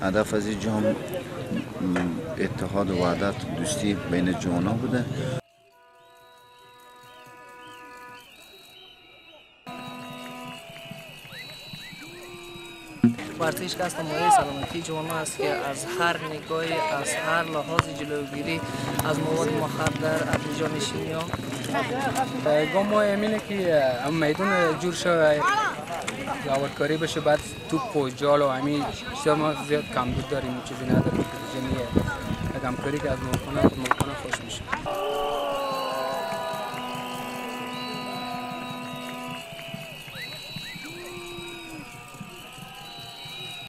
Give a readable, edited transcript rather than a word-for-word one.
هدف از این جام اتحاد و وحدت و دوستی بین جوانان بوده. ورزش که است مایه سلامتی جوانان است که از هر نگاهی، از هر لحاظ جلوگیری از مواد مخدر، از جانشینی ها. گام ما امینه که میدون جور شوه لاولکاری بشه، بعد توپ و جال و همین چیزا ما زیاد کمبود داریم، چیزی نداریم. جنیه همکاری که از ممکنه خوش میشه.